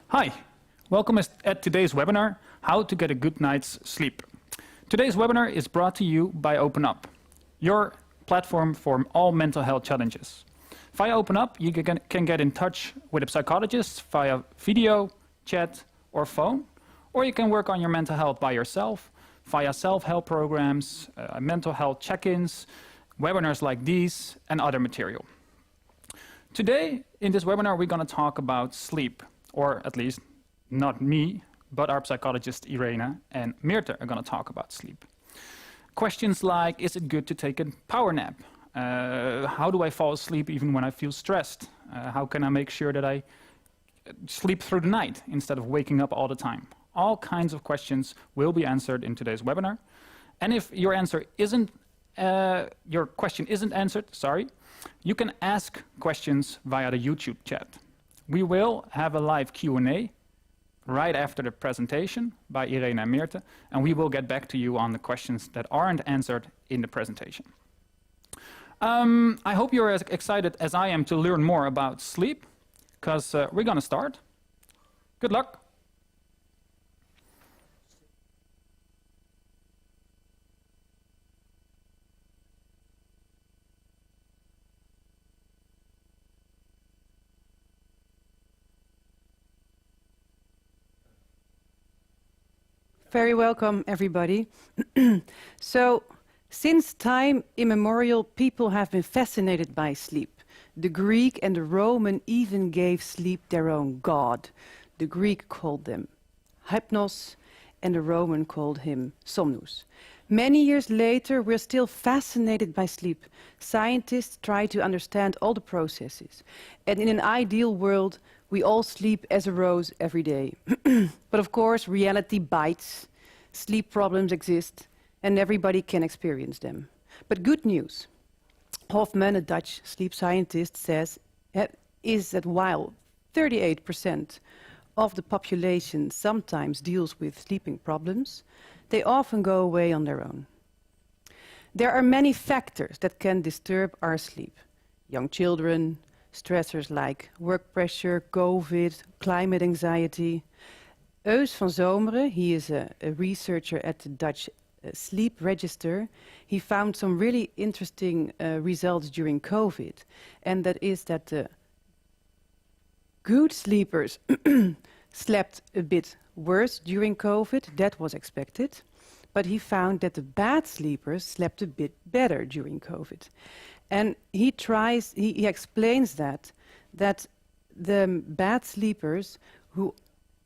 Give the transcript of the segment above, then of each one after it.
Hi, welcome at today's webinar, How to Get a Good Night's Sleep. Today's webinar is brought to you by OpenUp, your platform for all mental health challenges. Via OpenUp, you can get in touch with a psychologist via video, chat, or phone, or you can work on your mental health by yourself via self-help programs, mental health check-ins, webinars like these, and other material. Today, in this webinar, we're going to talk about sleep, or at least not me, but our psychologists Irene and Meerte are going to talk about sleep. Questions like, is it good to take a power nap? How do I fall asleep even when I feel stressed? How can I make sure that I sleep through the night instead of waking up all the time? All kinds of questions will be answered in today's webinar. And if your question isn't answered, you can ask questions via the YouTube chat. We will have a live Q&A right after the presentation by Irene and Meerte, and we will get back to you on the questions that aren't answered in the presentation. I hope you're as excited as I am to learn more about sleep, because we're going to start. Good luck. Very welcome, everybody. So, since time immemorial, people have been fascinated by sleep. The Greek and the Roman even gave sleep their own god. The Greek called them hypnos, and the Roman called him somnus. Many years later, we're still fascinated by sleep. Scientists try to understand all the processes. And in an ideal world, we all sleep as a rose every day. But of course, reality bites. Sleep problems exist, and everybody can experience them. But good news. Hofmann, a Dutch sleep scientist, says is that while 38% of the population sometimes deals with sleeping problems, they often go away on their own. There are many factors that can disturb our sleep. Young children, stressors like work pressure, COVID, climate anxiety. Eus van Zomeren, he is a researcher at the Dutch Sleep Register. He found some really interesting results during COVID. And that is that the good sleepers slept a bit worse during COVID. That was expected. But he found that the bad sleepers slept a bit better during COVID. And he explains that the bad sleepers who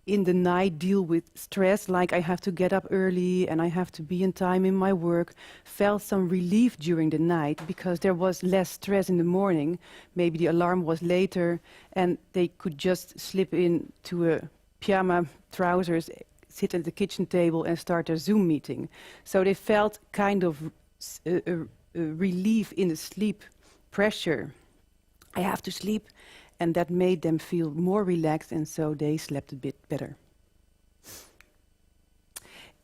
in the night deal with stress, like I have to get up early and I have to be in time in my work, felt some relief during the night because there was less stress in the morning. Maybe the alarm was later and they could just slip into a pyjama trousers, sit at the kitchen table and start a Zoom meeting. So they felt kind of relief in the sleep pressure. I have to sleep, and that made them feel more relaxed, and so they slept a bit better.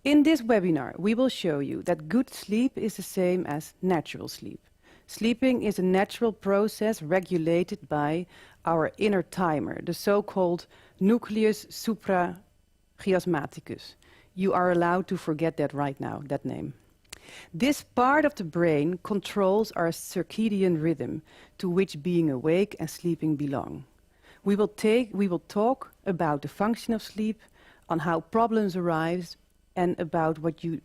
In this webinar, we will show you that good sleep is the same as natural sleep. Sleeping is a natural process regulated by our inner timer, the so-called nucleus suprachiasmaticus. You are allowed to forget that right now, that name. This part of the brain controls our circadian rhythm, to which being awake and sleeping belong. We will talk about the function of sleep, on how problems arise, and about what you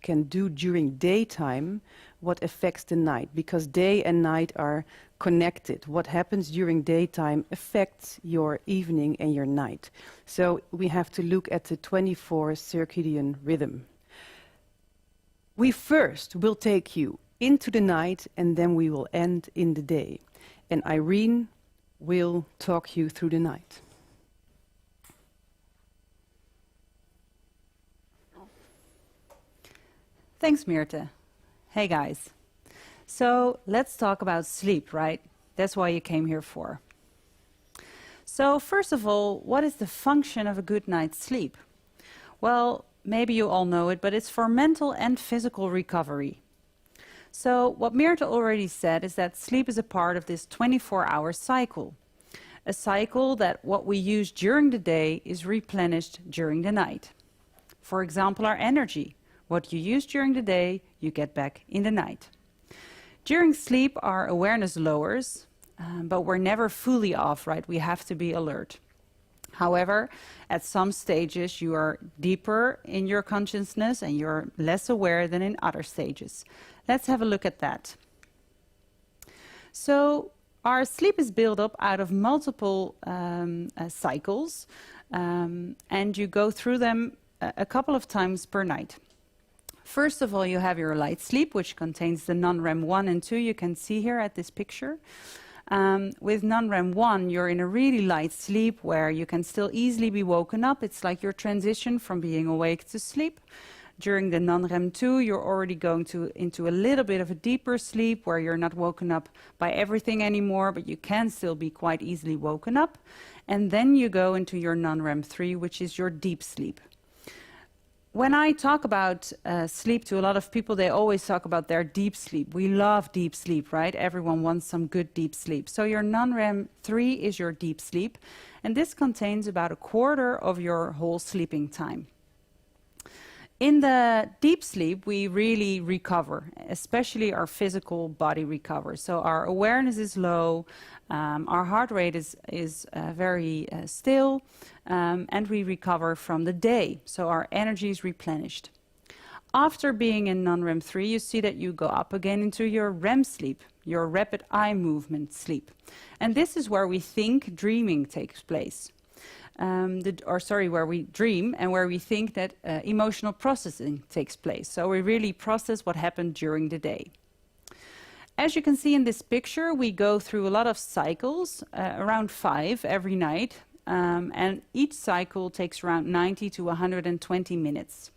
can do during daytime, what affects the night, because day and night are connected. What happens during daytime affects your evening and your night. So we have to look at the 24 circadian rhythm. We first will take you into the night, and then we will end in the day. And Irene will talk you through the night. Thanks, Meerte. Hey, guys. So let's talk about sleep, right? That's why you came here for. So first of all, what is the function of a good night's sleep? Well, maybe you all know it, but it's for mental and physical recovery. So what Meerte already said is that sleep is a part of this 24-hour cycle. a cycle that what we use during the day is replenished during the night. For example, our energy. What you use during the day, you get back in the night. During sleep, our awareness lowers, but we're never fully off, right? We have to be alert. However, at some stages, you are deeper in your consciousness and you're less aware than in other stages. Let's have a look at that. So, our sleep is built up out of multiple cycles, and you go through them a couple of times per night. First of all, you have your light sleep, which contains the non-REM 1 and 2 you can see here at this picture. With non-REM 1, you're in a really light sleep where you can still easily be woken up. It's like your transition from being awake to sleep. During the non-REM 2, you're already going into a little bit of a deeper sleep where you're not woken up by everything anymore, but you can still be quite easily woken up. And then you go into your non-REM 3, which is your deep sleep. When I talk about sleep to a lot of people, they always talk about their deep sleep. We love deep sleep, right? Everyone wants some good deep sleep. So your non-REM 3 is your deep sleep, and this contains about a quarter of your whole sleeping time. In the deep sleep, we really recover, especially our physical body recovers. So our awareness is low, our heart rate is very still, and we recover from the day. So our energy is replenished. After being in non-REM 3, you see that you go up again into your REM sleep, your rapid eye movement sleep. And this is where we think dreaming takes place. Where we dream and where we think that emotional processing takes place. So we really process what happened during the day. As you can see in this picture, we go through a lot of cycles, around 5 every night, and each cycle takes around 90 to 120 minutes.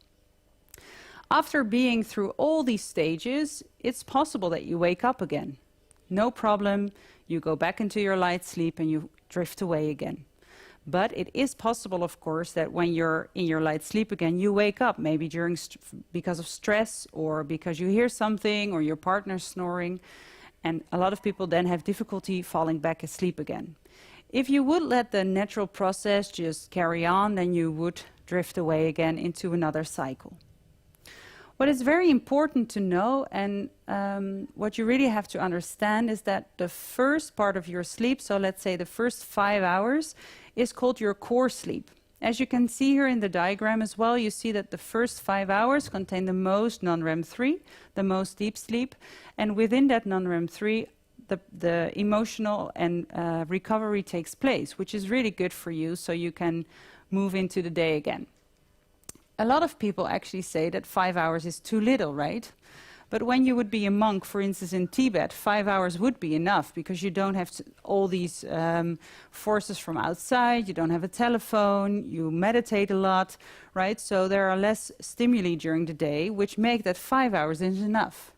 After being through all these stages, it's possible that you wake up again. No problem, you go back into your light sleep and you drift away again. But it is possible, of course, that when you're in your light sleep again, you wake up, maybe because of stress or because you hear something or your partner's snoring. And a lot of people then have difficulty falling back asleep again. If you would let the natural process just carry on, then you would drift away again into another cycle. What is very important to know, and what you really have to understand, is that the first part of your sleep, so let's say the first 5 hours, is called your core sleep. As you can see here in the diagram as well, you see that the first 5 hours contain the most non-REM 3, the most deep sleep, and within that non-REM 3, the emotional and recovery takes place, which is really good for you, so you can move into the day again. A lot of people actually say that 5 hours is too little, right? But when you would be a monk, for instance, in Tibet, 5 hours would be enough because you don't have all these forces from outside, you don't have a telephone, you meditate a lot, right? So there are less stimuli during the day, which make that 5 hours is enough.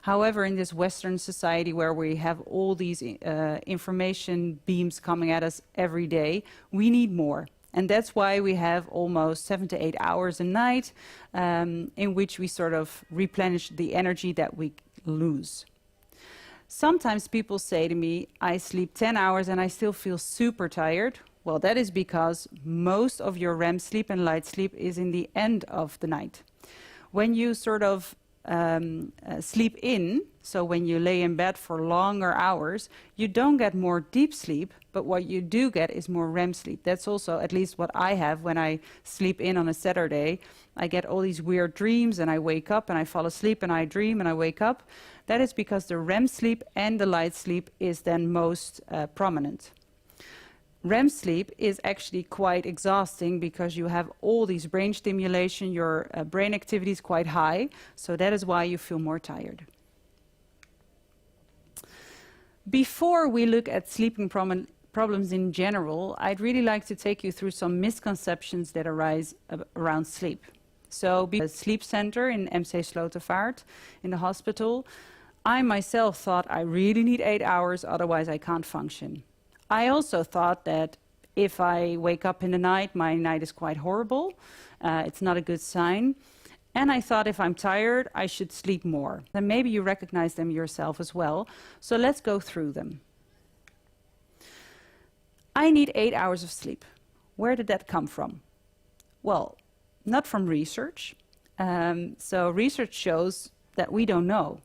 However, in this Western society where we have all these information beams coming at us every day, we need more. And that's why we have almost 7 to 8 hours a night in which we sort of replenish the energy that we lose. Sometimes people say to me, I sleep 10 hours and I still feel super tired. Well, that is because most of your REM sleep and light sleep is in the end of the night. When you sort of sleep in, so when you lay in bed for longer hours, you don't get more deep sleep, but what you do get is more REM sleep. That's also at least what I have when I sleep in on a Saturday. I get all these weird dreams and I wake up and I fall asleep and I dream and I wake up. That is because the REM sleep and the light sleep is then most prominent. REM sleep is actually quite exhausting because you have all these brain stimulation, your brain activity is quite high, so that is why you feel more tired. Before we look at sleeping problems in general, I'd really like to take you through some misconceptions that arise around sleep. So, a sleep center in MC Slotervaart in the hospital, I myself thought I really need 8 hours, otherwise I can't function. I also thought that if I wake up in the night, my night is quite horrible. It's not a good sign. And I thought if I'm tired, I should sleep more. Then maybe you recognize them yourself as well. So let's go through them. I need 8 hours of sleep. Where did that come from? Well, not from research. So research shows that we don't know,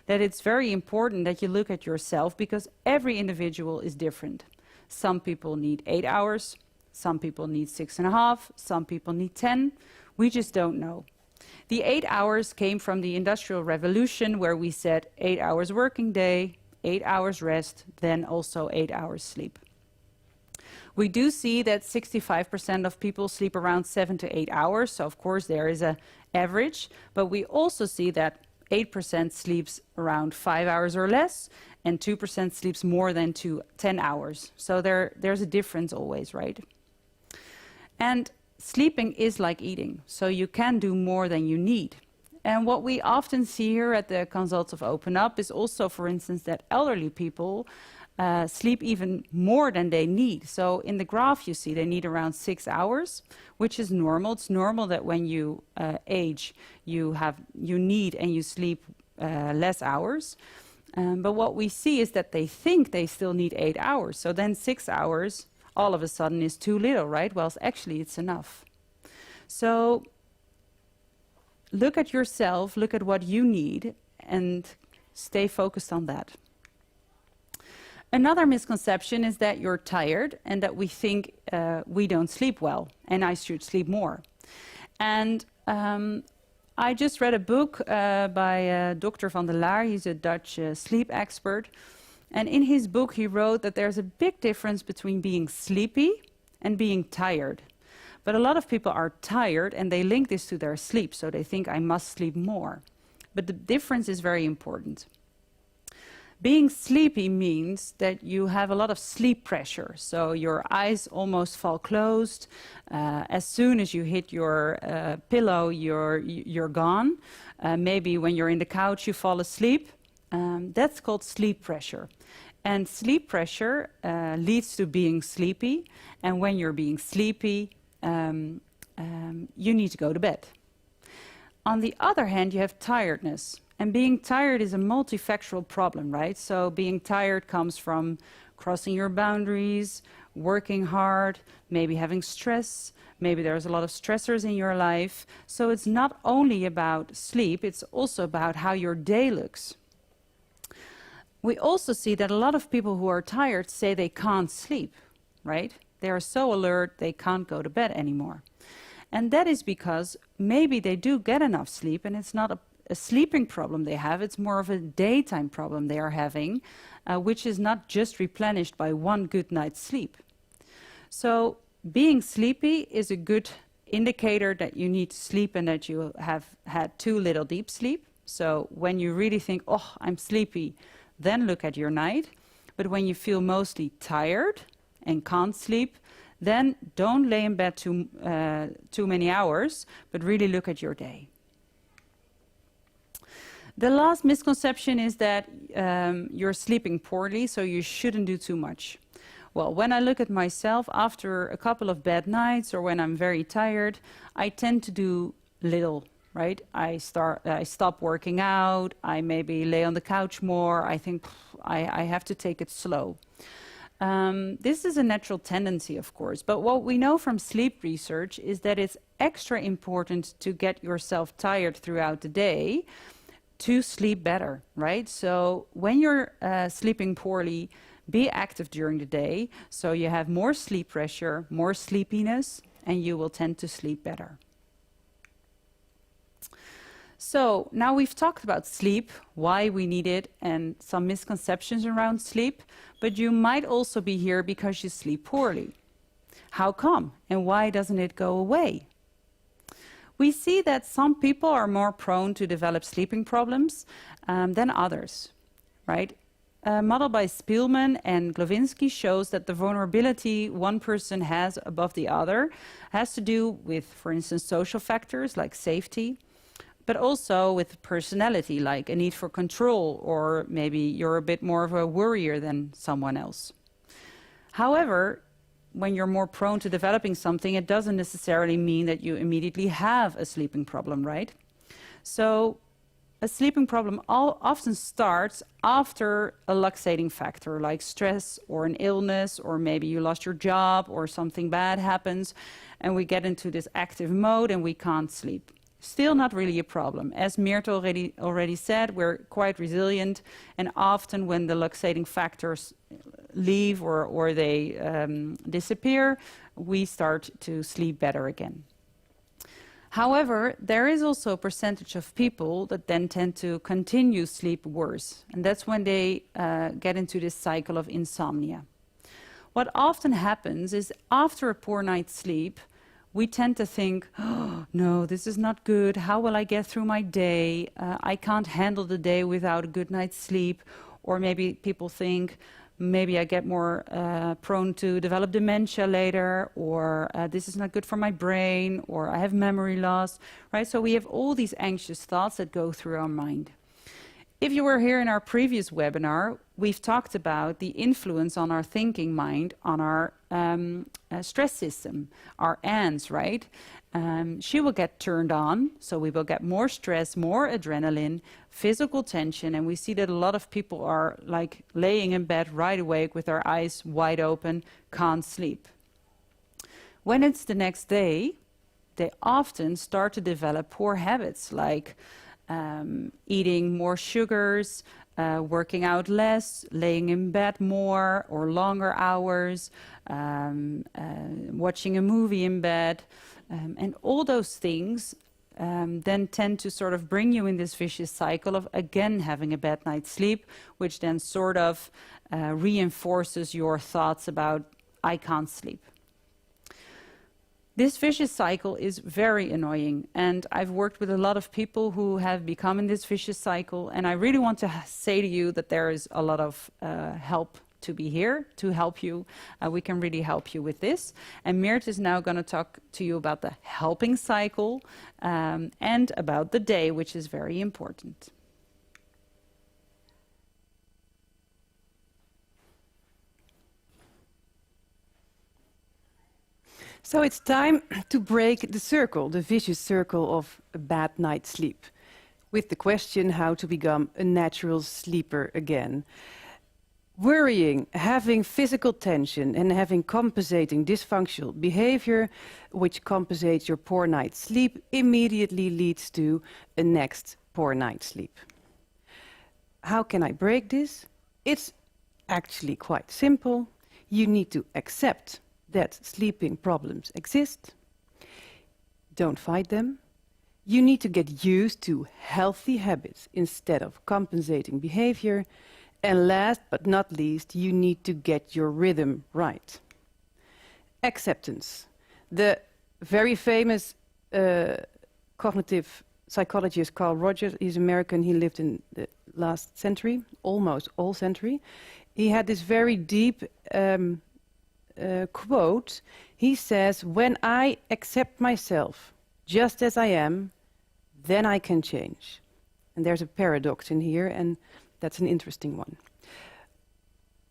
that it's very important that you look at yourself because every individual is different. Some people need 8 hours, some people need 6.5, some people need 10. We just don't know. The 8 hours came from the Industrial Revolution, where we said 8 hours working day, 8 hours rest, then also 8 hours sleep. We do see that 65% of people sleep around 7 to 8 hours, so of course there is an average, but we also see that 8% sleeps around 5 hours or less, and 2% sleeps more than 10 hours. So there's a difference always, right? And sleeping is like eating, so you can do more than you need. And what we often see here at the consults of Open Up is also, for instance, that elderly people sleep even more than they need. So in the graph you see they need around 6 hours, which is normal. It's normal that when you age, you need and you sleep less hours. But what we see is that they think they still need 8 hours. So then 6 hours all of a sudden is too little, right? Well, actually it's enough. So look at yourself, look at what you need, and stay focused on that. Another misconception is that you're tired and that we think we don't sleep well and I should sleep more. And I just read a book by Dr. van der Laar. He's a Dutch sleep expert. And in his book, he wrote that there's a big difference between being sleepy and being tired. But a lot of people are tired and they link this to their sleep, so they think I must sleep more. But the difference is very important. Being sleepy means that you have a lot of sleep pressure. So your eyes almost fall closed. As soon as you hit your pillow, you're gone. Maybe when you're in the couch, you fall asleep. That's called sleep pressure. And sleep pressure leads to being sleepy. And when you're being sleepy, you need to go to bed. On the other hand, you have tiredness. And being tired is a multifactorial problem, right? So being tired comes from crossing your boundaries, working hard, maybe having stress, maybe there's a lot of stressors in your life. So it's not only about sleep, it's also about how your day looks. We also see that a lot of people who are tired say they can't sleep, right? They are so alert, they can't go to bed anymore. And that is because maybe they do get enough sleep and it's not a sleeping problem they have, it's more of a daytime problem they are having, which is not just replenished by one good night's sleep. So being sleepy is a good indicator that you need to sleep and that you have had too little deep sleep. So when you really think, oh, I'm sleepy, then look at your night. But when you feel mostly tired and can't sleep, then don't lay in bed too many hours, but really look at your day. The last misconception is that you're sleeping poorly, so you shouldn't do too much. Well, when I look at myself after a couple of bad nights or when I'm very tired, I tend to do little, right? I stop working out, I maybe lay on the couch more, I think I have to take it slow. This is a natural tendency, of course, but what we know from sleep research is that it's extra important to get yourself tired throughout the day to sleep better, right? So when you're sleeping poorly, be active during the day so you have more sleep pressure, more sleepiness, and you will tend to sleep better. So now we've talked about sleep, why we need it, and some misconceptions around sleep, but you might also be here because you sleep poorly. How come? And why doesn't it go away? We see that some people are more prone to develop sleeping problems than others, right? A model by Spielman and Glovinsky shows that the vulnerability one person has above the other has to do with, for instance, social factors like safety, but also with personality, like a need for control, or maybe you're a bit more of a worrier than someone else. However, when you're more prone to developing something, it doesn't necessarily mean that you immediately have a sleeping problem, right? So a sleeping problem often starts after a luxating factor like stress or an illness, or maybe you lost your job or something bad happens, and we get into this active mode and we can't sleep. Still not really a problem. As Meerte already said, we're quite resilient, and often when the luxating factors leave or they disappear, we start to sleep better again. However, there is also a percentage of people that then tend to continue sleep worse, and that's when they get into this cycle of insomnia. What often happens is after a poor night's sleep, we tend to think, oh, no, this is not good. How will I get through my day? I can't handle the day without a good night's sleep. Or maybe people think, maybe I get more prone to develop dementia later, or this is not good for my brain, or I have memory loss, right? So we have all these anxious thoughts that go through our mind. If you were here in our previous webinar, we've talked about the influence on our thinking mind on our stress system, our ANS, right? She will get turned on, so we will get more stress, more adrenaline, physical tension, and we see that a lot of people are like laying in bed right awake with their eyes wide open, can't sleep. When it's the next day, they often start to develop poor habits like eating more sugars, working out less, laying in bed more or longer hours, watching a movie in bed, and all those things then tend to sort of bring you in this vicious cycle of again having a bad night's sleep, which then sort of reinforces your thoughts about I can't sleep. This vicious cycle is very annoying, and I've worked with a lot of people who have become in this vicious cycle, and I really want to say to you that there is a lot of help to be here to help you. We can really help you with this. And Meerte is now going to talk to you about the helping cycle and about the day, which is very important. So it's time to break the circle, the vicious circle of a bad night's sleep, with the question how to become a natural sleeper again. Worrying, having physical tension, and having compensating dysfunctional behavior, which compensates your poor night's sleep, immediately leads to a next poor night's sleep. How can I break this? It's actually quite simple. You need to accept that sleeping problems exist. Don't fight them. You need to get used to healthy habits instead of compensating behavior. And last but not least, you need to get your rhythm right. Acceptance. The very famous cognitive psychologist Carl Rogers, he's American, he lived in the last century, almost all century. He had this very deep quote. He says, when I accept myself just as I am, then I can change. And there's a paradox in here, and that's an interesting one.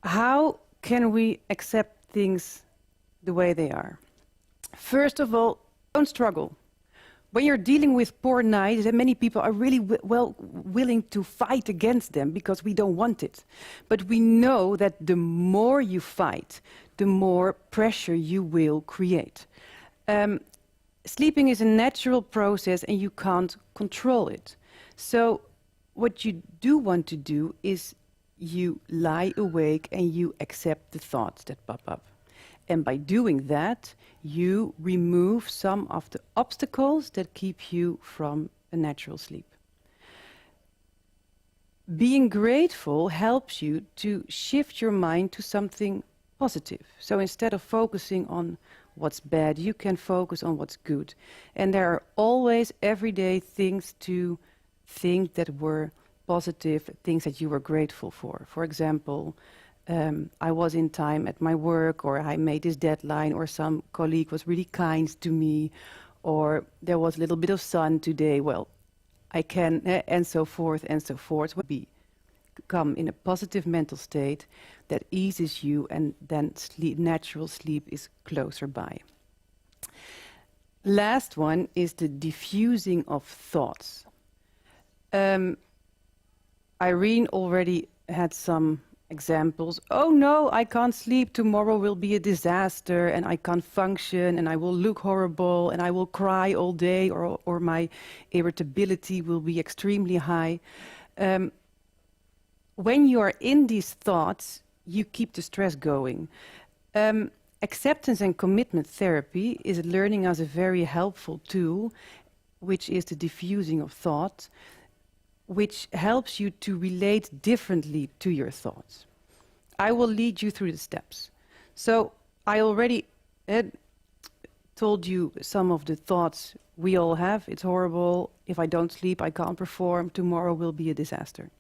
How can we accept things the way they are? First of all, don't struggle. When you're dealing with poor nights, and many people are really willing to fight against them because we don't want it. But we know that the more you fight, the more pressure you will create. Sleeping is a natural process and you can't control it. So what you do want to do is you lie awake and you accept the thoughts that pop up. And by doing that, you remove some of the obstacles that keep you from a natural sleep. Being grateful helps you to shift your mind to something positive. So instead of focusing on what's bad, you can focus on what's good. And there are always everyday things to think that were positive, things that you were grateful for. For example, I was in time at my work, or I made this deadline, or some colleague was really kind to me, or there was a little bit of sun today. Well, I can, and so forth and so forth. Come in a positive mental state that eases you, and then natural sleep is closer by. Last one is the diffusing of thoughts. Irene already had some examples. Oh no, I can't sleep, tomorrow will be a disaster, and I can't function, and I will look horrible, and I will cry all day, or my irritability will be extremely high. When you are in these thoughts, you keep the stress going. Acceptance and commitment therapy is learning us a very helpful tool, which is the diffusing of thought, which helps you to relate differently to your thoughts. I will lead you through the steps. So I already told you some of the thoughts we all have. It's horrible. If I don't sleep, I can't perform. Tomorrow will be a disaster.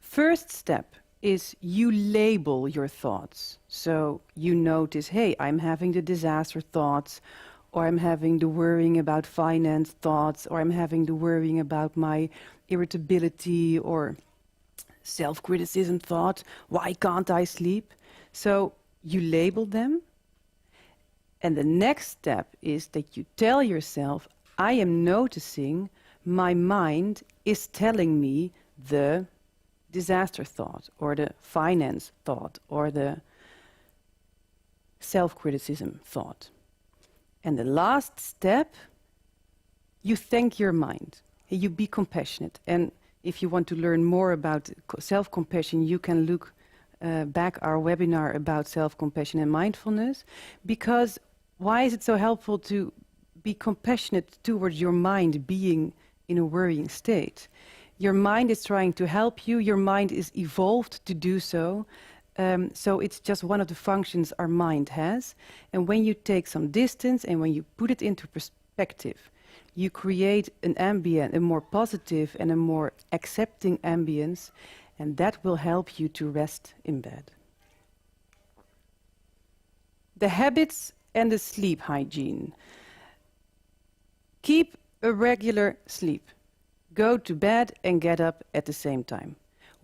First step is you label your thoughts. So you notice, hey, I'm having the disaster thoughts, or I'm having the worrying about finance thoughts, or I'm having the worrying about my irritability or self-criticism thought. Why can't I sleep? So you label them. And the next step is that you tell yourself, I am noticing my mind is telling me the disaster thought, or the finance thought, or the self-criticism thought. And the last step, you thank your mind. You be compassionate. And if you want to learn more about self-compassion, you can look back our webinar about self-compassion and mindfulness. Because why is it so helpful to be compassionate towards your mind being in a worrying state? Your mind is trying to help you. Your mind is evolved to do so. So it's just one of the functions our mind has. And when you take some distance and when you put it into perspective, you create an ambient, a more positive and a more accepting ambience, and that will help you to rest in bed. The habits and the sleep hygiene. Keep a regular sleep. Go to bed and get up at the same time.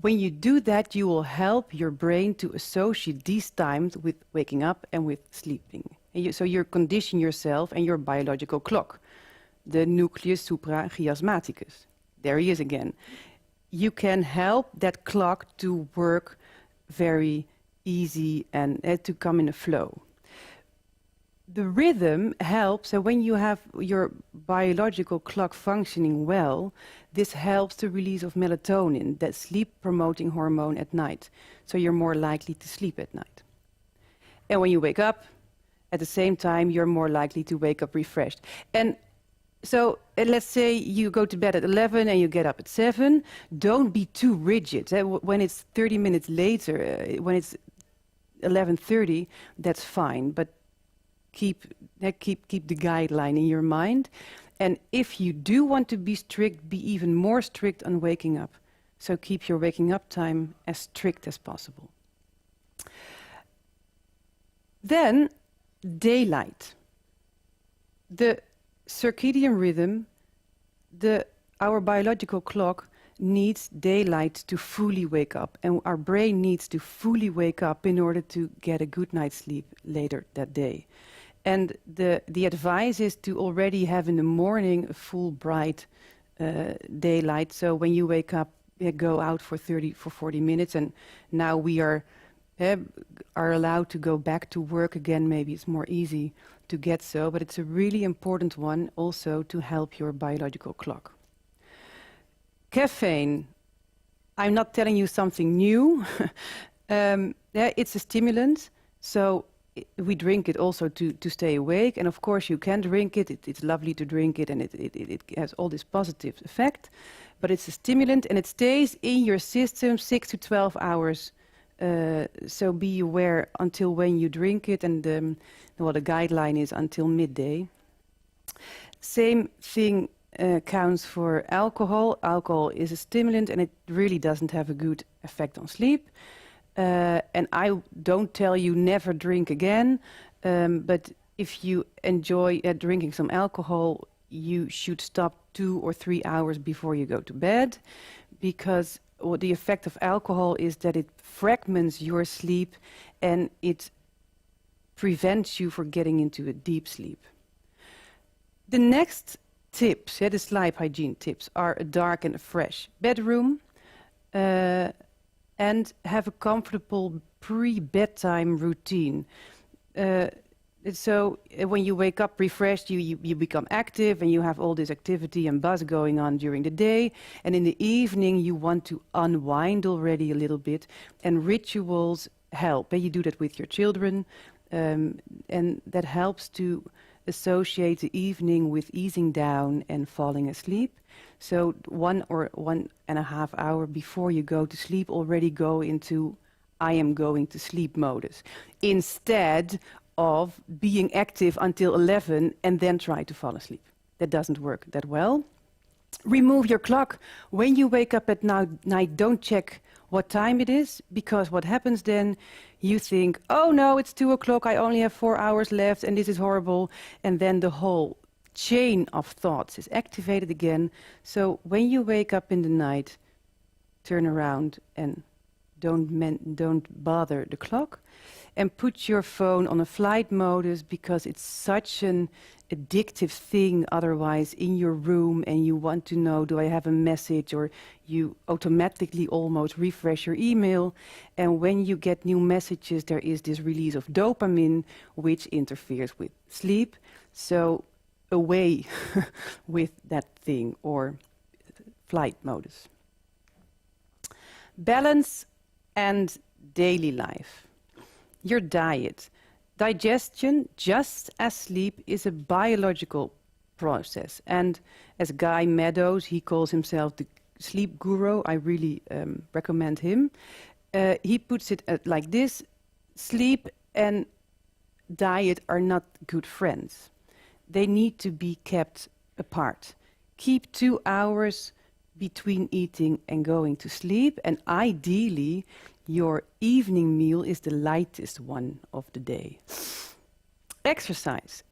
When you do that, you will help your brain to associate these times with waking up and with sleeping. And so you condition yourself and your biological clock, the nucleus suprachiasmaticus. There he is again. You can help that clock to work very easy and to come in a flow. The rhythm helps, and when you have your biological clock functioning well, this helps the release of melatonin, that sleep-promoting hormone at night. So you're more likely to sleep at night. And when you wake up, at the same time, you're more likely to wake up refreshed. And so let's say you go to bed at 11 and you get up at 7. Don't be too rigid. When it's 30 minutes later, when it's 11:30, that's fine. But keep the guideline in your mind. And if you do want to be strict, be even more strict on waking up. So keep your waking up time as strict as possible. Then, daylight. The circadian rhythm, our biological clock needs daylight to fully wake up. And our brain needs to fully wake up in order to get a good night's sleep later that day. And the advice is to already have in the morning a full bright daylight. So when you wake up, go out for 40 minutes. And now we are allowed to go back to work again. Maybe it's more easy to get so, but it's a really important one also to help your biological clock. Caffeine. I'm not telling you something new. It's a stimulant. So we drink it also to stay awake, and of course you can drink it. It's lovely to drink it, and it has all this positive effect, but it's a stimulant and it stays in your system 6 to 12 hours. So be aware until when you drink it, and the guideline is until midday. Same thing counts for alcohol. Alcohol is a stimulant and it really doesn't have a good effect on sleep. And I don't tell you never drink again, but if you enjoy drinking some alcohol, you should stop 2 or 3 hours before you go to bed, because the effect of alcohol is that it fragments your sleep and it prevents you from getting into a deep sleep. The next tips, the sleep hygiene tips, are a dark and a fresh bedroom, and have a comfortable pre-bedtime routine. So when you wake up refreshed, you become active and you have all this activity and buzz going on during the day. And in the evening, you want to unwind already a little bit. And rituals help. And you do that with your children. And that helps to associate the evening with easing down and falling asleep. So 1 or 1.5 hours before you go to sleep, already go into I am going to sleep modus, instead of being active until 11 and then try to fall asleep. That doesn't work that well. Remove your clock. When you wake up at night, don't check what time it is, because what happens then, you think, oh no, it's 2 o'clock, I only have 4 hours left and this is horrible. And then the whole chain of thoughts is activated again. So when you wake up in the night, turn around and don't bother the clock, and put your phone on a flight modus, because it's such an addictive thing otherwise in your room, and you want to know, do I have a message? Or you automatically almost refresh your email, and when you get new messages, there is this release of dopamine, which interferes with sleep. So away with that thing, or flight modus. Balance and daily life. Your diet. Digestion, just as sleep, is a biological process. And as Guy Meadows, he calls himself the sleep guru. I really recommend him. He puts it like this: sleep and diet are not good friends. They need to be kept apart. Keep 2 hours between eating and going to sleep, and ideally your evening meal is the lightest one of the day. Exercise.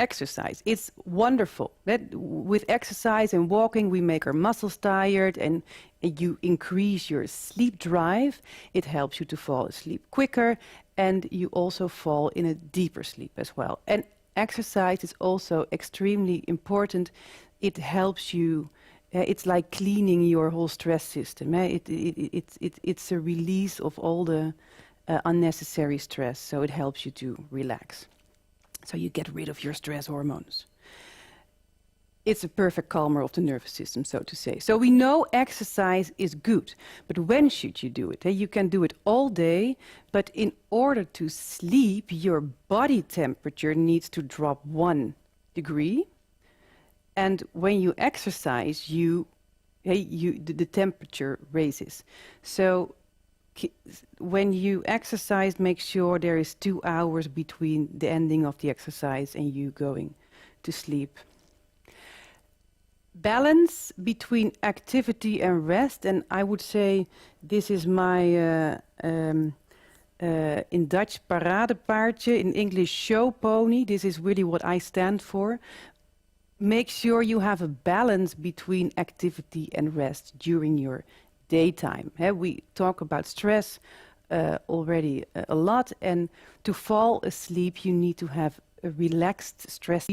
It's wonderful. With exercise and walking, we make our muscles tired, and you increase your sleep drive. It helps you to fall asleep quicker, and you also fall in a deeper sleep as well. And exercise is also extremely important. It helps you. It's like cleaning your whole stress system. It's a release of all the unnecessary stress, so it helps you to relax. So you get rid of your stress hormones. It's a perfect calmer of the nervous system, so to say. So we know exercise is good, but when should you do it? You can do it all day, but in order to sleep, your body temperature needs to drop 1 degree. And when you exercise, the temperature raises. So when you exercise, make sure there is 2 hours between the ending of the exercise and you going to sleep. Balance between activity and rest. And I would say this is my, in Dutch, paradepaardje, in English, show pony. This is really what I stand for. Make sure you have a balance between activity and rest during your daytime. We talk about stress already a lot, and to fall asleep you need to have a relaxed stress,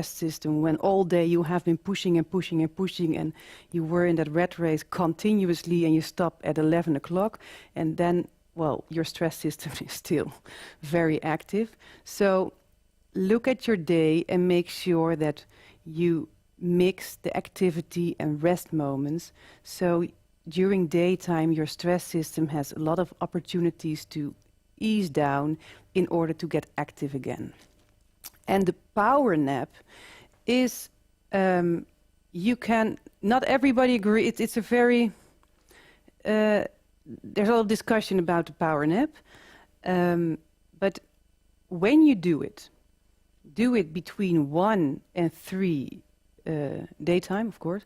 system. When all day you have been pushing and pushing and pushing, and you were in that rat race continuously, and you stop at 11 o'clock, and then, well, your stress system is still very active. So look at your day and make sure that you mix the activity and rest moments. So during daytime, your stress system has a lot of opportunities to ease down in order to get active again. And the power nap is, you can, not everybody agree, it's a very, there's a lot of discussion about the power nap, but when you do it between 1 and 3 daytime, of course,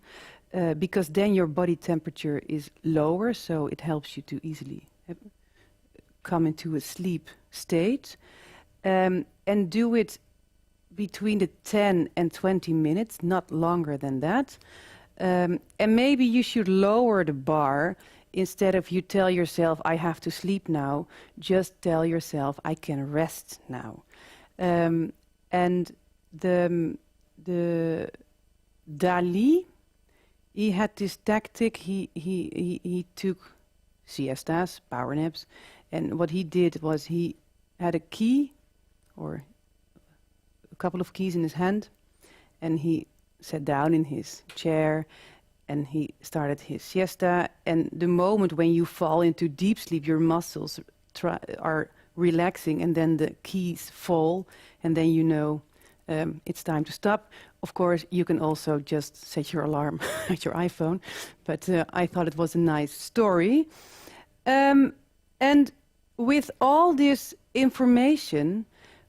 because then your body temperature is lower, so it helps you to easily come into a sleep state. And do it between the 10 and 20 minutes, not longer than that. And maybe you should lower the bar. Instead of you tell yourself, I have to sleep now, just tell yourself, I can rest now. And the Dali, he had this tactic. He took siestas, power naps, and what he did was he had a key or a couple of keys in his hand, and he sat down in his chair and he started his siesta. And the moment when you fall into deep sleep, your muscles are relaxing, and then the keys fall, and then you know it's time to stop. Of course, you can also just set your alarm at your iPhone, but I thought it was a nice story. And with all this information,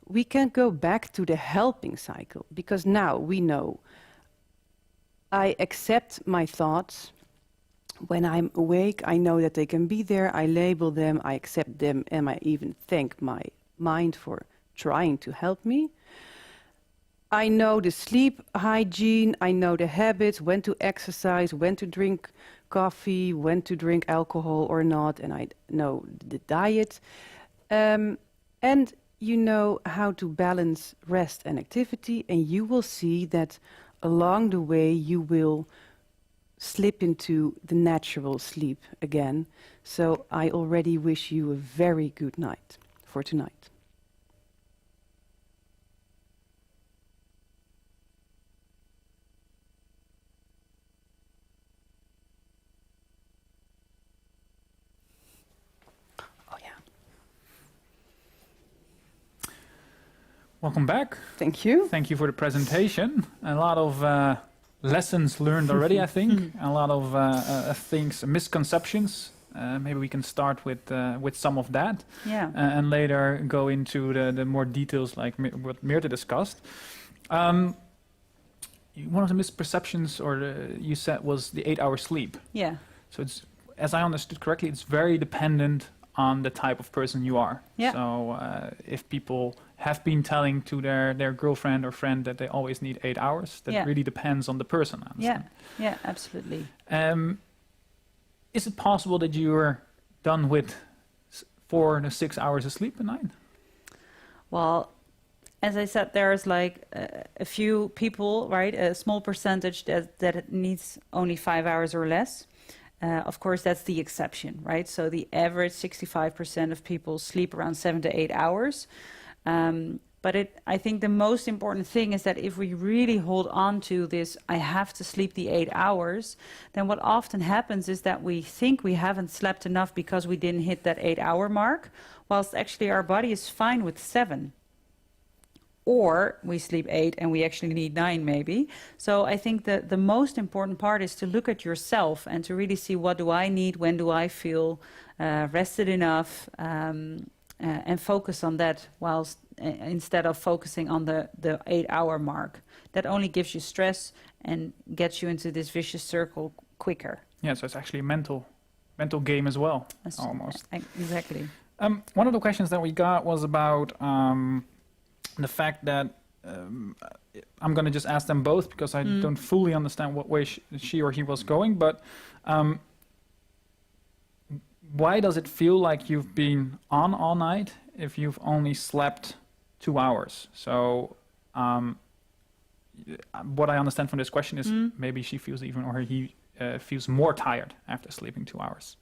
we can go back to the helping cycle, because now we know I accept my thoughts. When I'm awake, I know that they can be there. I label them, I accept them, and I even thank my mind for trying to help me. I know the sleep hygiene, I know the habits, when to exercise, when to drink coffee, when to drink alcohol or not, and I know the diet. And you know how to balance rest and activity, and you will see that along the way you will slip into the natural sleep again. So I already wish you a very good night for tonight. Oh yeah. Welcome back. Thank you. Thank you for the presentation. A lot of lessons learned already, I think. A lot of things, misconceptions. Maybe we can start with some of that, and later go into the more details, like what Meerte discussed. One of the misperceptions, you said, was the 8-hour sleep. Yeah. So it's, as I understood correctly, it's very dependent on the type of person you are. Yeah. So if people have been telling to their girlfriend or friend that they always need 8 hours, that really depends on the person, I understand. Yeah, absolutely. Is it possible that you're done with 4 to 6 hours of sleep a night? Well, as I said, there's like a few people, right? A small percentage that needs only 5 hours or less. Of course, that's the exception, right? So the average 65% of people sleep around 7 to 8 hours. But I think the most important thing is that if we really hold on to this, I have to sleep the 8 hours, then what often happens is that we think we haven't slept enough because we didn't hit that 8-hour mark, whilst actually our body is fine with 7. Or we sleep 8 and we actually need 9 maybe. So I think that the most important part is to look at yourself and to really see, what do I need, when do I feel rested enough, and focus on that, whilst instead of focusing on the 8-hour mark. That only gives you stress and gets you into this vicious circle quicker. Yeah, so it's actually a mental game as well, almost. Exactly. One of the questions that we got was about the fact that I'm going to just ask them both, because I don't fully understand what way she or he was going, but why does it feel like you've been on all night if you've only slept 2 hours? So what I understand from this question is maybe she feels even, or he feels more tired after sleeping 2 hours.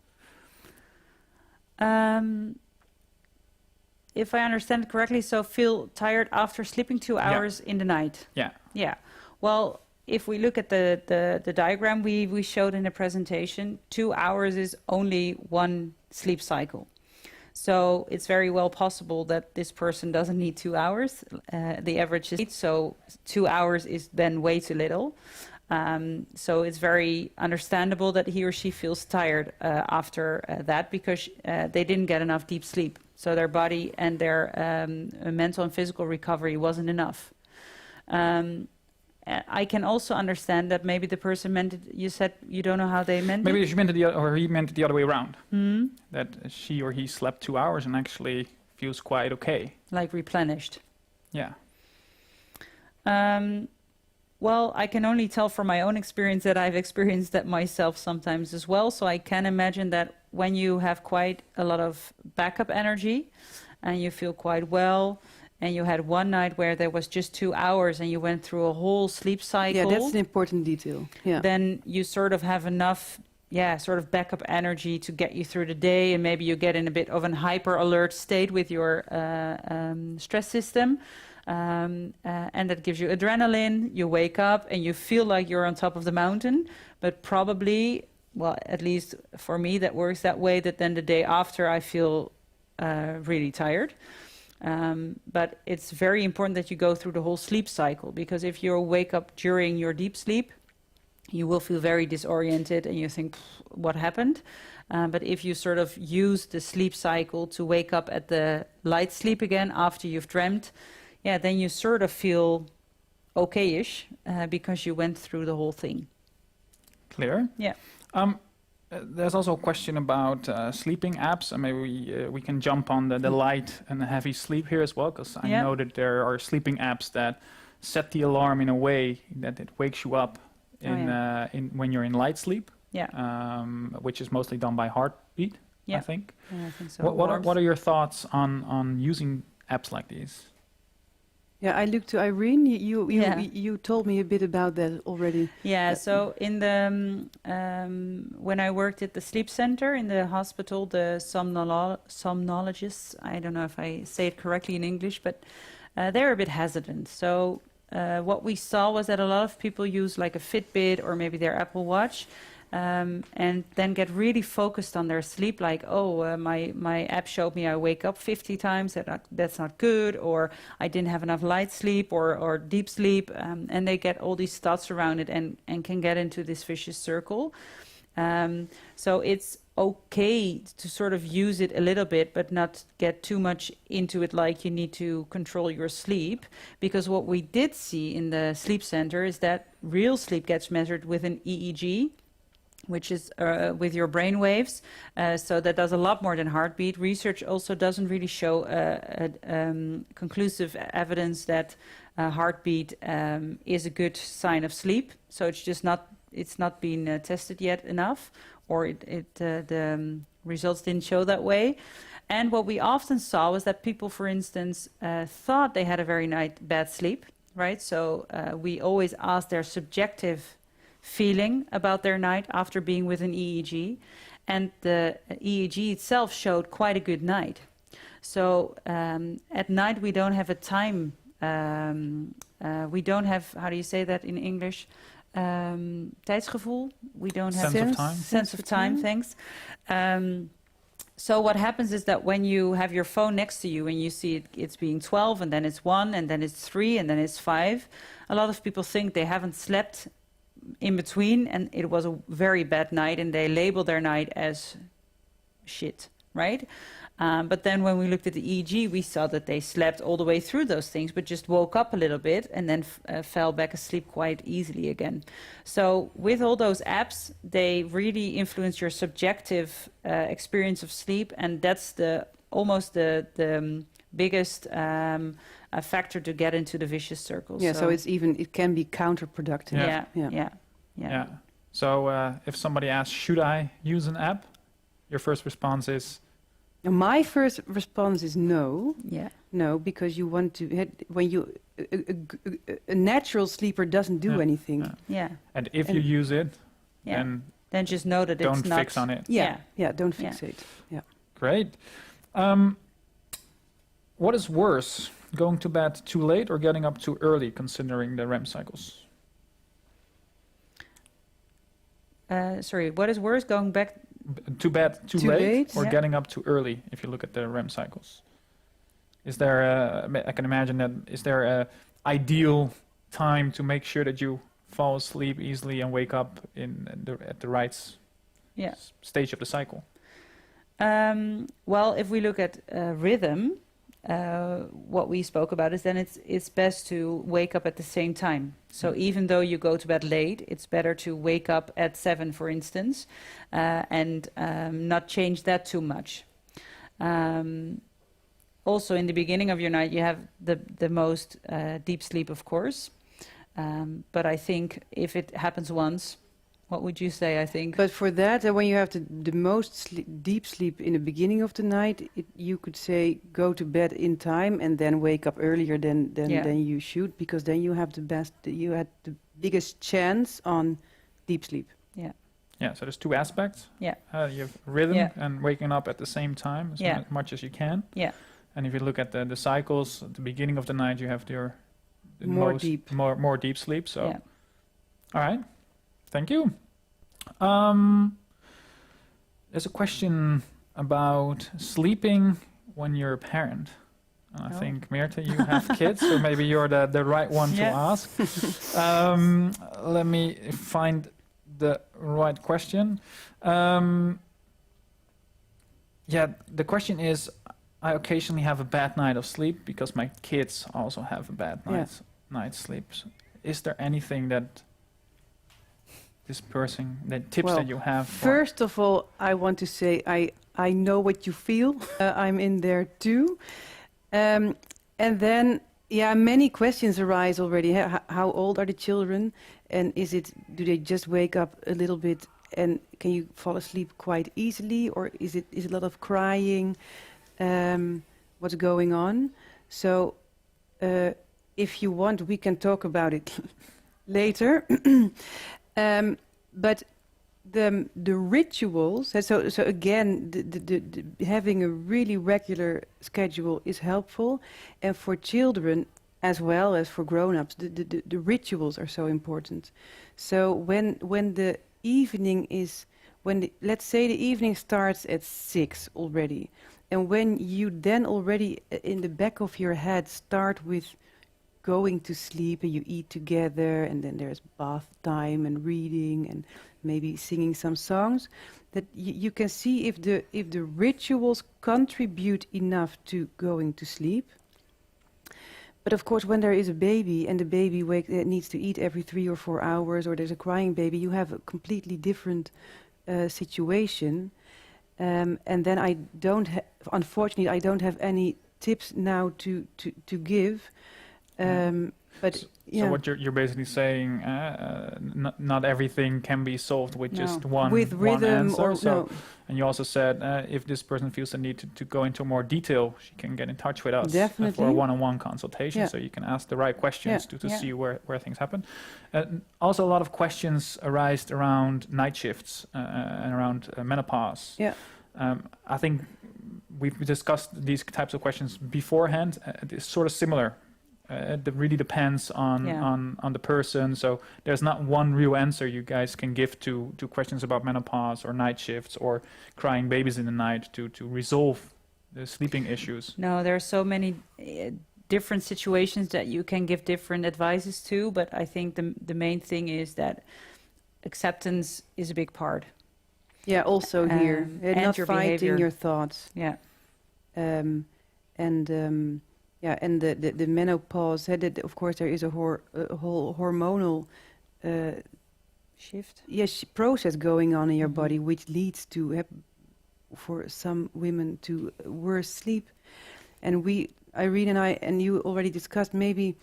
If I understand correctly, so feel tired after sleeping 2 hours in the night. Yeah. Yeah. Well, if we look at the diagram we showed in the presentation, 2 hours is only one sleep cycle. So it's very well possible that this person doesn't need 2 hours. The average is 8, so 2 hours is then way too little. So it's very understandable that he or she feels tired after that, because they didn't get enough deep sleep. So their body and their mental and physical recovery wasn't enough. I can also understand that maybe the person meant it, you said you don't know how they meant it? Maybe she meant it or he meant it the other way around. That she or he slept 2 hours and actually feels quite okay. Like replenished. Yeah. Well, I can only tell from my own experience that I've experienced that myself sometimes as well. So I can imagine that when you have quite a lot of backup energy and you feel quite well, and you had one night where there was just 2 hours and you went through a whole sleep cycle, Yeah, that's an important detail. Yeah. then you sort of have enough, sort of backup energy to get you through the day, and maybe you get in a bit of an hyper alert state with your stress system. And that gives you adrenaline, you wake up and you feel like you're on top of the mountain, but probably, well, at least for me, that works that way, that then the day after I feel really tired. But it's very important that you go through the whole sleep cycle, because if you wake up during your deep sleep, you will feel very disoriented and you think, what happened? But if you sort of use the sleep cycle to wake up at the light sleep again after you've dreamt, then you sort of feel okay-ish because you went through the whole thing. Clear? Yeah. There's also a question about sleeping apps, and maybe we can jump on the light and the heavy sleep here as well, because I know that there are sleeping apps that set the alarm in a way that it wakes you up in when you're in light sleep, which is mostly done by heartbeat, I think. Yeah, I think so. What are your thoughts on using apps like these? Yeah, I looked to Irene. You told me a bit about that already. Yeah, so in the when I worked at the sleep center in the hospital, the somnologists, I don't know if I say it correctly in English, but they're a bit hesitant. So what we saw was that a lot of people use like a Fitbit or maybe their Apple Watch, and then get really focused on their sleep, like, my app showed me I wake up 50 times, that's not good, or I didn't have enough light sleep or deep sleep, and they get all these thoughts around it and can get into this vicious circle. So it's okay to sort of use it a little bit, but not get too much into it, like you need to control your sleep, because what we did see in the sleep center is that real sleep gets measured with an EEG, which is with your brain waves. So that does a lot more than heartbeat. Research also doesn't really show conclusive evidence that heartbeat is a good sign of sleep. So it's not been tested yet enough, or the results didn't show that way. And what we often saw was that people, for instance, thought they had a very bad sleep, right? So we always asked their subjective feeling about their night after being with an EEG, and the EEG itself showed quite a good night. So at night we don't have a time, we don't have, how do you say that in English? Tijdsgevoel. We don't have sense of time. Thanks. So what happens is that when you have your phone next to you and you see it's being 12, and then it's 1, and then it's 3, and then it's 5, a lot of people think they haven't slept in between and it was a very bad night, and they label their night as shit, right? But then when we looked at the EEG, we saw that they slept all the way through those things, but just woke up a little bit and then fell back asleep quite easily again. So with all those apps, they really influence your subjective experience of sleep, and that's almost the biggest factor to get into the vicious circle. Yeah, so it can be counterproductive. Yeah. So if somebody asks, should I use an app? Your first response is? My first response is no. Yeah. No, because you want to, a natural sleeper doesn't do anything. Yeah. And if you use it, then just know that it's not. Don't fix on it. Yeah, don't fixate. Yeah. Great. What is worse, going to bed too late or getting up too early, considering the REM cycles? Sorry, what is worse, going back to bed too late or getting up too early, if you look at the REM cycles? Is there I can imagine that, is there a ideal time to make sure that you fall asleep easily and wake up at the right stage of the cycle? Well, if we look at rhythm, what we spoke about is then it's best to wake up at the same time. So even though you go to bed late, it's better to wake up at 7, for instance, and not change that too much. Also, in the beginning of your night, you have the most deep sleep, of course. But I think if it happens once, What would you say, I think? But for that, when you have the most deep sleep in the beginning of the night, you could say go to bed in time and then wake up earlier than you should, because then you have you had the biggest chance on deep sleep. Yeah. Yeah, so there's two aspects. Yeah. You have rhythm Yeah. and waking up at the same time as much as you can. Yeah. And if you look at the cycles, at the beginning of the night, you have the more deep sleep. So, Yeah. all right, thank you. There's a question about sleeping when you're a parent. I think, Meerte, you have kids, so maybe you're the right one to ask. Let me find the right question. The question is, I occasionally have a bad night of sleep because my kids also have a bad night's sleep. So is there anything that tips that you have? First of all, I want to say I know what you feel. I'm in there too. And then, many questions arise already. How old are the children? And do they just wake up a little bit and can you fall asleep quite easily? Or is it a lot of crying? What's going on? So if you want, we can talk about it later. But the rituals, so again, the having a really regular schedule is helpful, and for children as well as for grown-ups, the rituals are so important. So when the evening is, let's say the evening starts at 6 already, and when you then already in the back of your head start with going to sleep and you eat together and then there's bath time and reading and maybe singing some songs, that you can see if the rituals contribute enough to going to sleep. But of course, when there is a baby and the baby needs to eat every 3 or 4 hours, or there's a crying baby, you have a completely different situation. And then unfortunately, I don't have any tips now to give. But so what you're basically saying, not everything can be solved with just one rhythm answer. And you also said if this person feels the need to go into more detail, she can get in touch with us for a one-on-one consultation. So you can ask the right questions to see where things happen. Also, a lot of questions arise around night shifts and around menopause. I think we've discussed these types of questions beforehand. It's sort of similar. It really depends on the person. So there's not one real answer you guys can give to questions about menopause or night shifts or crying babies in the night to resolve the sleeping issues. No, there are so many different situations that you can give different advices to. But I think the main thing is that acceptance is a big part. Yeah, also here. And not your fighting behavior. your thoughts. Yeah. And the menopause, of course, there is a whole hormonal shift. Process going on in your body, which leads to, for some women, to worse sleep. And Irene and you already discussed, maybe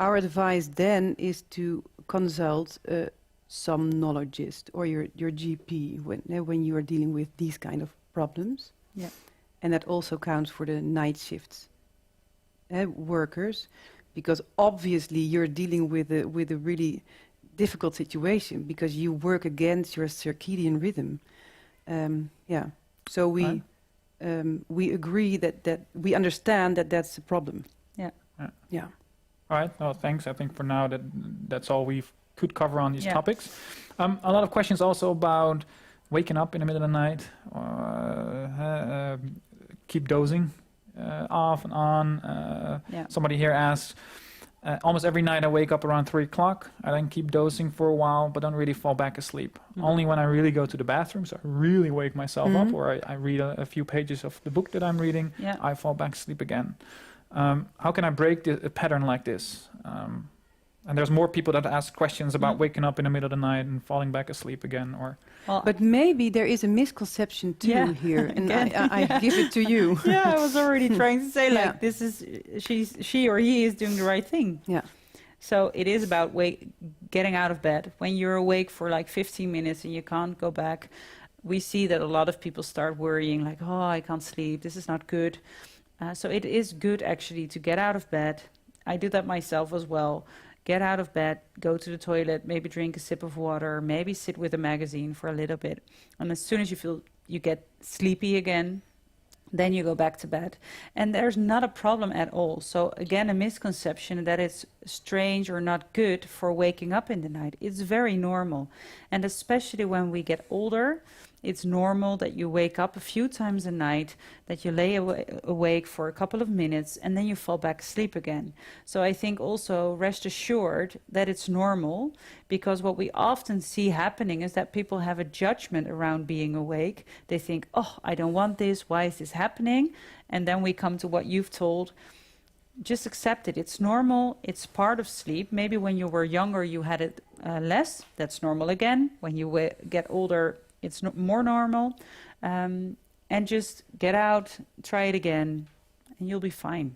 our advice then is to consult some somnologist or your GP when you are dealing with these kind of problems. Yeah. And that also counts for the night shifts. Workers, because obviously you're dealing with a really difficult situation because you work against your circadian rhythm. So we agree that we understand that that's a problem. Yeah. All right. Well, thanks. I think for now that's all we could cover on these topics. A lot of questions also about waking up in the middle of the night, keep dozing. Off and on. Somebody here asks, almost every night I wake up around 3 o'clock. I then keep dozing for a while, but don't really fall back asleep. Only when I really go to the bathroom, so I really wake myself up, or I read a few pages of the book that I'm reading, I fall back asleep again. How can I break a pattern like this? And there's more people that ask questions about waking up in the middle of the night and falling back asleep again, but maybe there is a misconception too here, and I give it to you. I was already trying to say this is she or he is doing the right thing. So it is about getting out of bed. When you're awake for like 15 minutes and you can't go back, we see that a lot of people start worrying like, oh, I can't sleep, this is not good. So it is good actually to get out of bed. I do that myself as well. Get out of bed, go to the toilet, maybe drink a sip of water, maybe sit with a magazine for a little bit. And as soon as you feel you get sleepy again, then you go back to bed. And there's not a problem at all. So again, a misconception that it's strange or not good for waking up in the night. It's very normal. And especially when we get older, it's normal that you wake up a few times a night, that you lay awake for a couple of minutes, and then you fall back asleep again. So I think also rest assured that it's normal, because what we often see happening is that people have a judgment around being awake. They think, oh, I don't want this, why is this happening? And then we come to what you've told. Just accept it. It's normal. It's part of sleep. Maybe when you were younger, you had it less. That's normal again. When you get older, it's more normal. And just get out, try it again, and you'll be fine.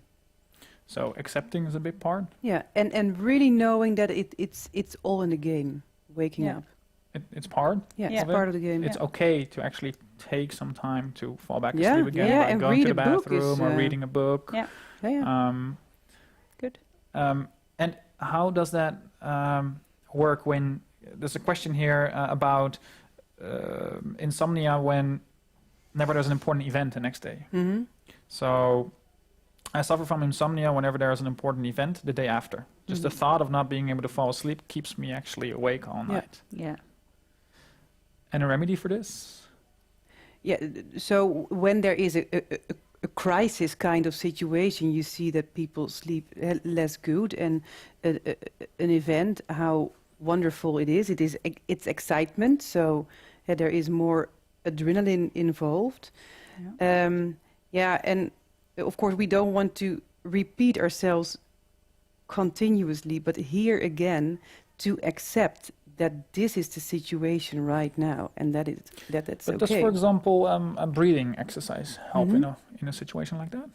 So accepting is a big part. Yeah, and really knowing that it's all in the game, waking Yeah. up. It's part. Yeah, Yeah. it's part of the game. It's okay to actually take some time to fall back Yeah, asleep again yeah, by and going read to the a book bathroom is, or reading a book. Yeah. Yeah. Good. And how does that work when there's a question here about insomnia whenever there's an important event the next day. Mm-hmm. So I suffer from insomnia whenever there's an important event the day after. Just the thought of not being able to fall asleep keeps me actually awake all night. Yeah. And a remedy for this? Yeah, so when there is a crisis kind of situation, you see that people sleep less good, and an event, how wonderful it is. It's excitement, so there is more adrenaline involved. Yeah. And of course we don't want to repeat ourselves continuously, but here again to accept that this is the situation right now, and that's But okay. does, for example, a breathing exercise help in a situation like that?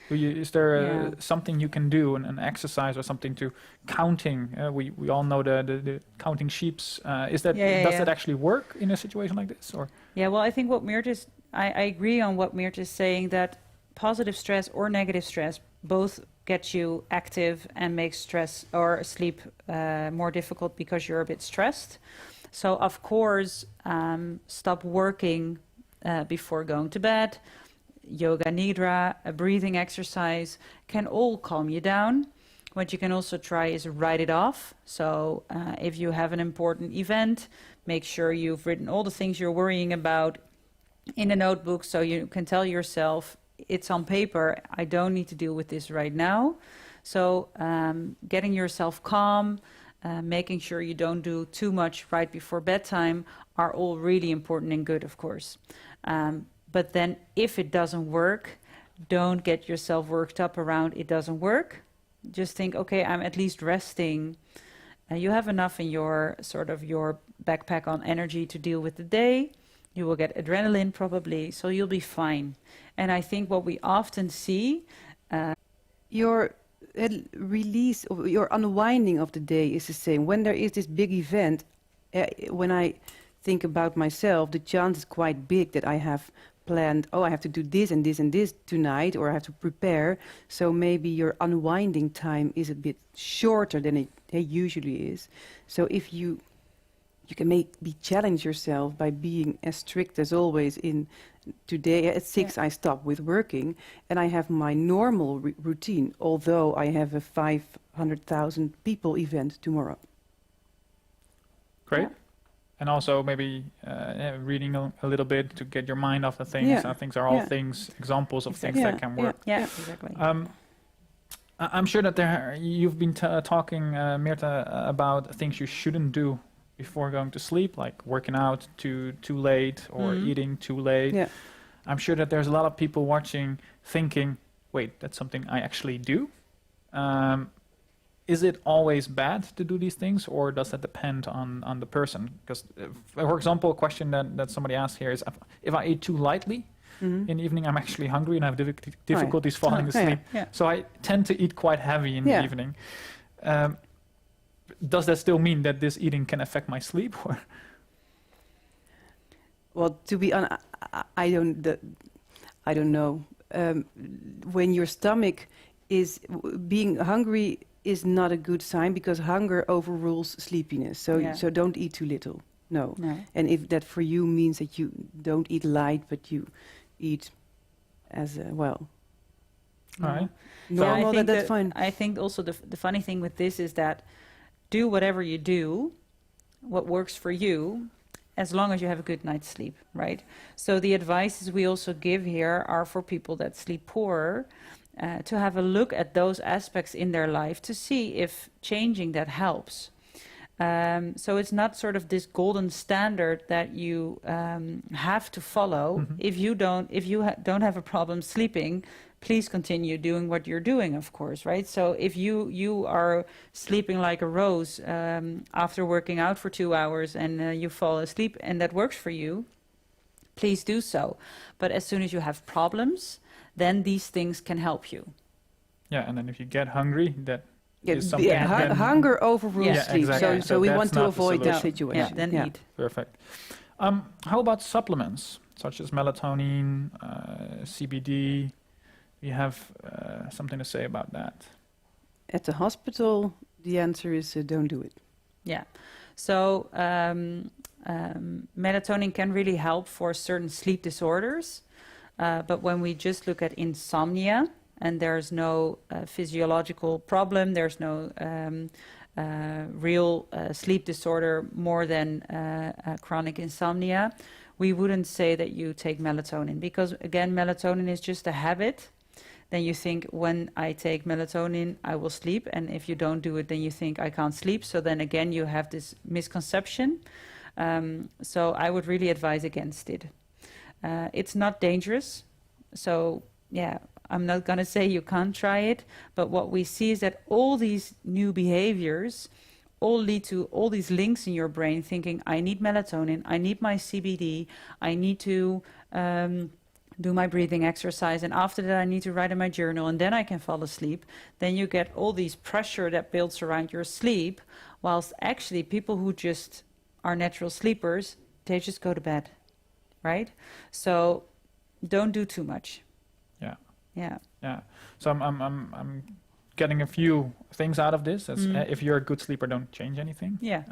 Is there something you can do, an exercise or something to counting? We all know the counting sheeps. Does that actually work in a situation like this? Or Yeah, well, I think what Meert is, I agree on what Meert is saying, that positive stress or negative stress both get you active and make stress or sleep more difficult because you're a bit stressed. So, of course, stop working before going to bed. Yoga nidra, a breathing exercise can all calm you down. What you can also try is write it off. So if you have an important event, make sure you've written all the things you're worrying about in a notebook, so you can tell yourself, it's on paper, I don't need to deal with this right now. So getting yourself calm, making sure you don't do too much right before bedtime are all really important and good, of course. But then if it doesn't work, don't get yourself worked up around it doesn't work. Just think, okay, I'm at least resting. You have enough in your backpack on energy to deal with the day. You will get adrenaline probably, so you'll be fine. And I think what we often see... Your release, or your unwinding of the day is the same. When there is this big event, when I think about myself, the chance is quite big that I have planned, I have to do this and this and this tonight, or I have to prepare. So maybe your unwinding time is a bit shorter than it usually is. So if you can maybe challenge yourself by being as strict as always in today at 6 I stop with working and I have my normal routine, although I have a 500,000 people event tomorrow. great. Yeah. And also maybe reading a little bit to get your mind off the things. Yeah. I think are all Yeah. examples of things Yeah. that can work. Yeah, exactly. I'm sure that you've been talking, Meerte, about things you shouldn't do before going to sleep, like working out too late or eating too late. Yeah. I'm sure that there's a lot of people watching thinking, wait, that's something I actually do. Is it always bad to do these things, or does that depend on the person? Because, for example, a question that somebody asked here is, if I eat too lightly in the evening, I'm actually hungry and I have difficulties falling asleep. Yeah. So I tend to eat quite heavy in the evening. does that still mean that this eating can affect my sleep? Or Well, to be honest, I don't know. When your stomach is being hungry is not a good sign, because hunger overrules sleepiness. So Yeah. so don't eat too little. No. No. And if that for you means that you don't eat light, but you eat as well all right. normal, I think that's fine. I think also the funny thing with this is that do whatever you do, what works for you, as long as you have a good night's sleep, right? So the advices we also give here are for people that sleep poor, to have a look at those aspects in their life to see if changing that helps. So it's not sort of this golden standard that you have to follow. Mhm. If you don't have a problem sleeping, please continue doing what you're doing, of course, right? So if you are sleeping like a rose after working out for 2 hours and you fall asleep and that works for you, please do so. But as soon as you have problems, then these things can help you. Yeah, and then if you get hungry, that Yeah, is something. then- hunger overrules Yeah, sleep. exactly. So So we that's want to not the avoid that solution. situation. Then Yeah. eat. Perfect. How about supplements such as melatonin, CBD? You have something to say about that? At the hospital, the answer is don't do it. Yeah. So melatonin can really help for certain sleep disorders. But when we just look at insomnia, and there's no physiological problem, there's no real sleep disorder more than chronic insomnia, we wouldn't say that you take melatonin, because again, melatonin is just a habit. Then you think, when I take melatonin, I will sleep. And if you don't do it, then you think, I can't sleep. So then again, you have this misconception. So I would really advise against it. It's not dangerous. So yeah, I'm not going to say you can't try it. But what we see is that all these new behaviors all lead to all these links in your brain thinking, I need melatonin, I need my CBD, I need to do my breathing exercise, and after that I need to write in my journal, and then I can fall asleep. Then you get all these pressure that builds around your sleep, whilst actually people who just are natural sleepers, they just go to bed, right? So don't do too much. Yeah. Yeah. Yeah. So I'm getting a few things out of this. That's, if you're a good sleeper, don't change anything. Yeah.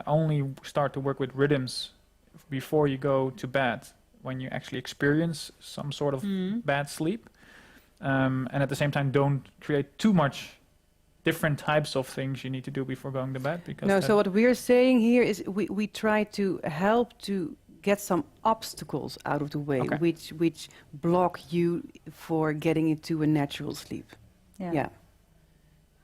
Only start to work with rhythms before you go to bed, when you actually experience some sort of bad sleep. And at the same time, don't create too much different types of things you need to do before going to bed. Because No, so what we're saying here is we try to help to get some obstacles out of the way, Okay. which block you for getting into a natural sleep. Yeah.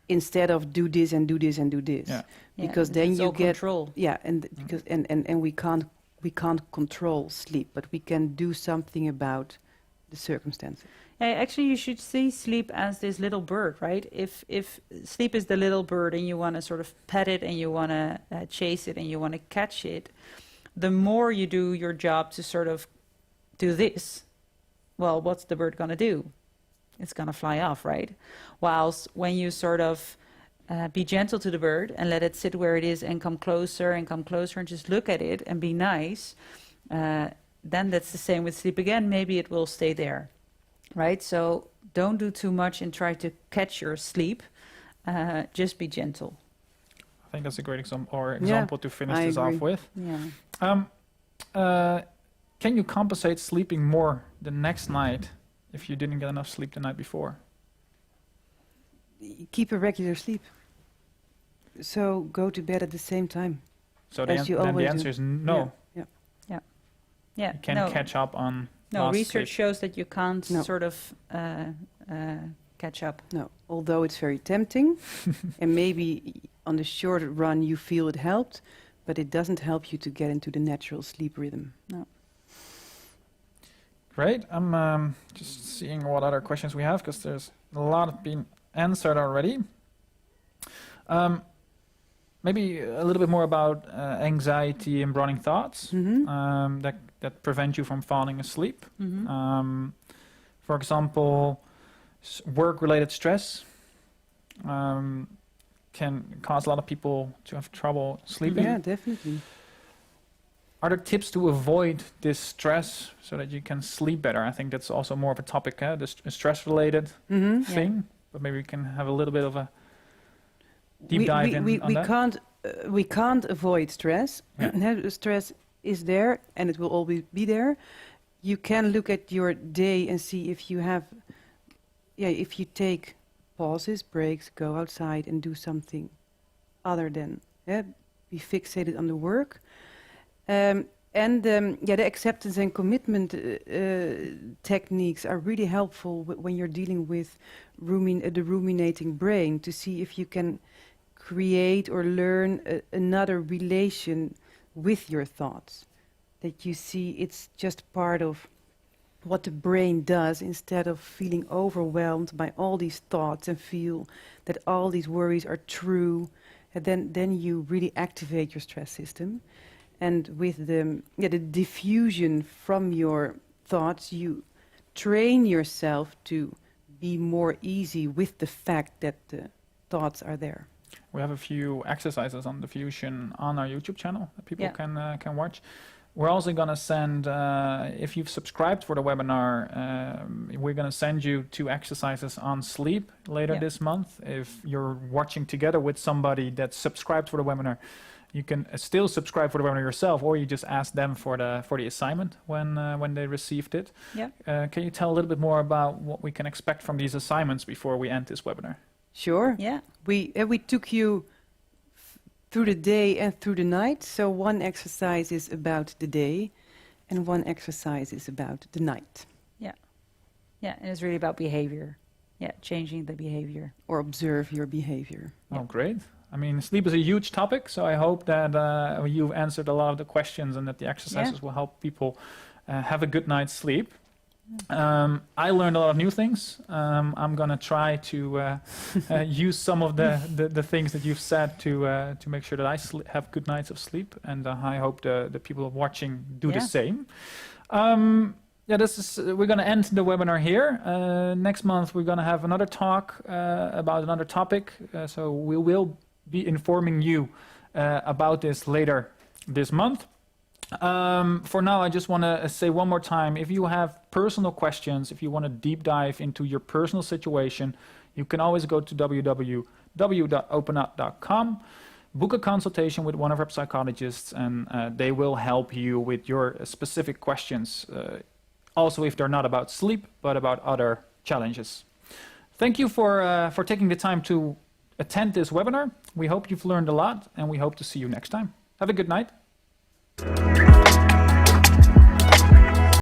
Instead of do this and do this and do this. Yeah. Because then it's you all get control. Yeah, and because and we can't control sleep, but we can do something about the circumstances. Yeah, actually, you should see sleep as this little bird, right? If sleep is the little bird and you want to sort of pet it and you want to chase it and you want to catch it, the more you do your job to sort of do this, well, what's the bird going to do? It's going to fly off, right? Whilst when you sort of be gentle to the bird and let it sit where it is and come closer and just look at it and be nice, then that's the same with sleep again. Maybe it will stay there, right? So don't do too much and try to catch your sleep. Just be gentle. I think that's a great example to finish I this agree. off with. Yeah. Can you compensate sleeping more the next night if you didn't get enough sleep the night before? Keep a regular sleep. So go to bed at the same time. So As you then the always answer do. is no. Yeah. You can no, catch up on no lost research sleep. shows that you can't No. sort of catch up. No, although it's very tempting, and maybe on the short run you feel it helped, but it doesn't help you to get into the natural sleep rhythm. No. Great. I'm just seeing what other questions we have, because there's a lot been answered already. Maybe a little bit more about anxiety and running thoughts that prevent you from falling asleep. For example, work-related stress. can cause a lot of people to have trouble sleeping. Yeah, definitely. Are there tips to avoid this stress so that you can sleep better? I think that's also more of a topic, the stress-related Mm-hmm. thing. But maybe we can have a little bit of a deep dive on that. We can't avoid stress. Yeah. Stress is there, and it will always be there. You can look at your day and see if you have, if you take pauses, breaks, go outside and do something other than be fixated on the work. The acceptance and commitment techniques are really helpful when you're dealing with the ruminating brain, to see if you can create or learn another relation with your thoughts. That you see it's just part of what the brain does, instead of feeling overwhelmed by all these thoughts and feel that all these worries are true. And then you really activate your stress system. And with the diffusion from your thoughts, you train yourself to be more easy with the fact that the thoughts are there. We have a few exercises on diffusion on our YouTube channel that people Yeah. can watch. We're also going to send, if you've subscribed for the webinar, we're going to send you 2 exercises on sleep later this month. If you're watching together with somebody that's subscribed for the webinar, you can still subscribe for the webinar yourself, or you just ask them for the assignment when they received it. Yeah. Can you tell a little bit more about what we can expect from these assignments before we end this webinar? Sure. Yeah. We took you through the day and through the night. So one exercise is about the day, and one exercise is about the night. Yeah, and it's really about behavior. Yeah, changing the behavior. Or observe your behavior. Oh, great. I mean, sleep is a huge topic, so I hope that you've answered a lot of the questions and that the exercises will help people have a good night's sleep. I learned a lot of new things. I'm going to try to use some of the things that you've said to make sure that I have good nights of sleep, and I hope the people watching do the same. We're going to end the webinar here. Next month, we're going to have another talk about another topic. So we will be informing you about this later this month. For now, I just want to say one more time, if you have personal questions, if you want to deep dive into your personal situation, you can always go to www.openup.com, book a consultation with one of our psychologists, and they will help you with your specific questions. Also, if they're not about sleep, but about other challenges. Thank you for taking the time to attend this webinar. We hope you've learned a lot, and we hope to see you next time. Have a good night.